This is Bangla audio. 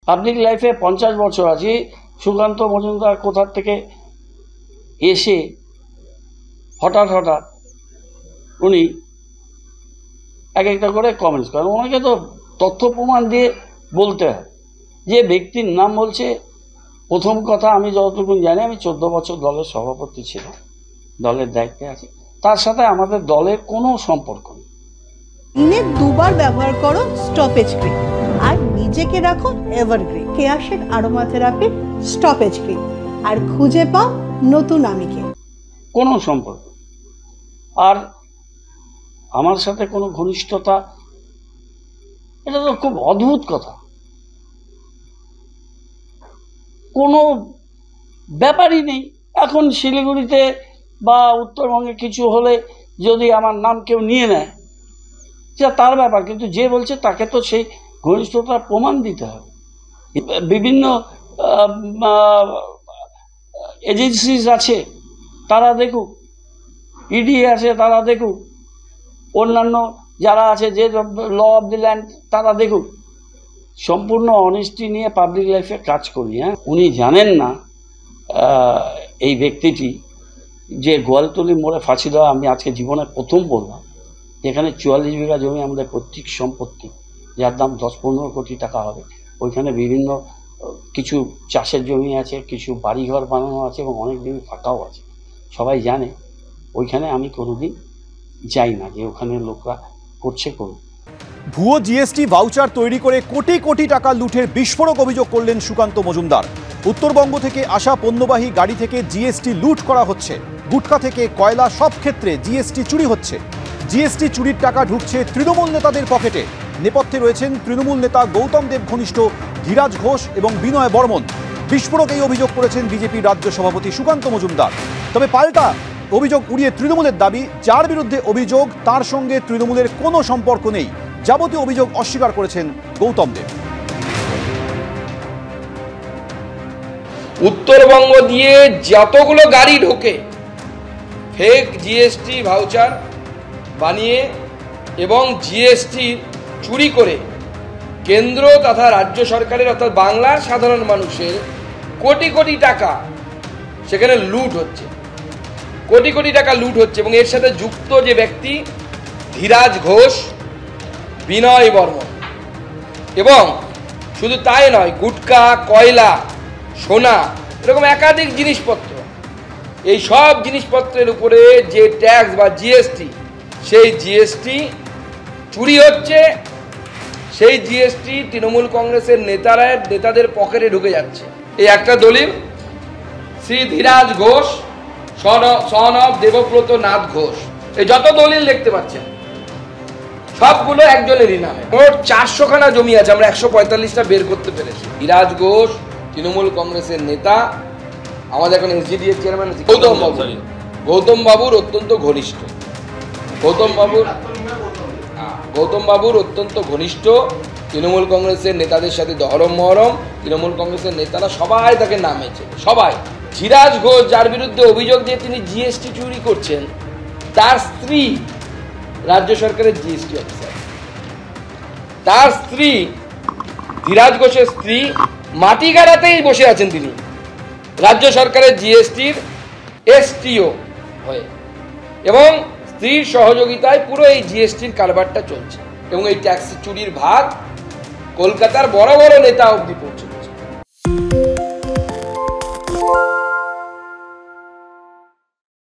পাবলিক লাইফে 50 বছর আছি। সুকান্ত মজুমদার কোথা থেকে এসে হঠাৎ উনি এক একটা করে কমেন্টস করেন। ওনাকে তো তথ্য প্রমাণ দিয়ে বলতে হয়। যে ব্যক্তির নাম বলছে, প্রথম কথা আমি যতটুকু জানি, আমি 14 বছর দলের সভাপতি ছিলাম, দলের দায়িত্বে আছি। তার সাথে আমাদের দলের কোনো সম্পর্ক নেই। দিনে 2 বার ব্যবহার করো স্টপেজ ক্রিম আর নিজেকে রাখো evergreen. Keya Seth aromatherapy stoppage cream, আর খুঁজে পাও নতুন আমিকে। কোনো সম্পর্ক। আর আমার সাথে কোনো ঘনিষ্ঠতা, এটা তো খুব অদ্ভুত কথা। কোনো ব্যাপারই নেই। এখন শিলিগুড়িতে বা উত্তরবঙ্গে কিছু হলে যদি আমার নাম কেউ নিয়ে নেয়, যা তার ব্যাপার, কিন্তু যে বলছে তাকে তো সেই ঘনিষ্ঠতার প্রমাণ দিতে হবে। বিভিন্ন এজেন্সিস আছে, তারা দেখুক, ইডি আছে তারা দেখুক, অন্যান্য যারা আছে, যে ল অফ দি ল্যান্ড তারা দেখুক। সম্পূর্ণ অনেস্টি নিয়ে পাবলিক লাইফে কাজ করি। উনি জানেন না এই ব্যক্তিটি যে গোয়ালতলি মোড়ে ফাঁসি দেওয়া, আমি আজকে জীবনে প্রথম বললাম, যেখানে 44 বিঘা জমি আমাদের পৈতৃক সম্পত্তি, যার দাম 10-15 কোটি টাকা হবে। ওইখানে বিভিন্ন কিছু চাষের জমি আছে, কিছু বাড়িঘর বানানো আছে এবং অনেক জমি ফাঁকাও আছে। সবাই জানে ওইখানে আমি কোনোদিন যাই না, যে ওখানে লোকরা করছে করুক। ভুয়ো জিএসটি ভাউচার তৈরি করে কোটি কোটি টাকা লুঠের বিস্ফোরক অভিযোগ করলেন সুকান্ত মজুমদার। উত্তরবঙ্গ থেকে আসা পণ্যবাহী গাড়ি থেকে জিএসটি লুট করা হচ্ছে, গুটকা থেকে কয়লা, সব ক্ষেত্রে জিএসটি চুরি হচ্ছে। জিএসটি চুরির টাকা ঢুকছে তৃণমূল নেতাদের পকেটে। নেপথ্যে রয়েছেন তৃণমূল নেতা গৌতম দেব ঘনিষ্ঠ ধীরাজ ঘোষ এবং বিনয় বর্মন। বিস্ফোরক এই অভিযোগ করেছেন বিজেপির রাজ্য সভাপতি সুকান্ত মজুমদার। তবে পাল্টা অভিযোগ উড়িয়ে তৃণমূলের দাবি, যার বিরুদ্ধে অভিযোগ তার সঙ্গে তৃণমূলের কোনো সম্পর্ক নেই। যাবতীয় অভিযোগ অস্বীকার করেছেন গৌতম দেব। উত্তরবঙ্গ দিয়ে যতগুলো গাড়ি ঢোকে ফেক জিএসটি ভাউচার বানিয়ে এবং জিএসটি চুরি করে কেন্দ্র তথা রাজ্য সরকারের অর্থাৎ বাংলার সাধারণ মানুষের কোটি কোটি টাকা সেখানে লুট হচ্ছে, কোটি কোটি টাকা লুট হচ্ছে। এবং এর সাথে যুক্ত যে ব্যক্তি ধীরাজ ঘোষ, বিনয় বর্মন, এবং শুধু তাই নয়, গুটকা, কয়লা, সোনা, এরকম একাধিক জিনিসপত্র, এই সব জিনিসপত্রের উপরে যে ট্যাক্স বা জিএসটি, সেই জিএসটি চুরি হচ্ছে। সেই জিএসটি তৃণমূল কংগ্রেসের নেতাদের পকেটে ঢুকে যাচ্ছে। এই একটা দলিল, শ্রী ধীরাজ ঘোষ, সন অফ দেবব্রত নাথ ঘোষ, এই যত দলিল দেখতে পাচ্ছেন সবগুলো একজনেরই নামে। মোট 400 খানা জমি আছে, আমরা 145টা বের করতে পেরেছি। ধীরাজ ঘোষ তৃণমূল কংগ্রেসের নেতা, আমাদের এখন এসডিডিএ চেয়ারম্যান গৌতম বাবুর অত্যন্ত ঘনিষ্ঠ। গৌতম বাবুর অত্যন্ত ঘনিষ্ঠ, তৃণমূল কংগ্রেসের নেতাদের সাথে দহরম মহরম, তৃণমূল কংগ্রেসের নেতারা সবাই তাকে নামেছে, সবাই। ধীরাজ ঘোষ, যার বিরুদ্ধে অভিযোগ যে তিনি জিএসটি চুরি করছেন, তার স্ত্রী রাজ্য সরকারের জিএসটি অফিসার। তার স্ত্রী, ধীরাজ ঘোষের স্ত্রী, মাটিগাড়াতেই বসে আছেন তিনি রাজ্য সরকারের জিএসটির এসটিও হয়ে, এবং স্ত্রীর সহযোগিতায় পুরো এই জিএসটির কারবারটা চলছে। এবং এই ট্যাক্স চুরির ভাগ কলকাতার বড় বড় নেতা অবধি পৌঁছে।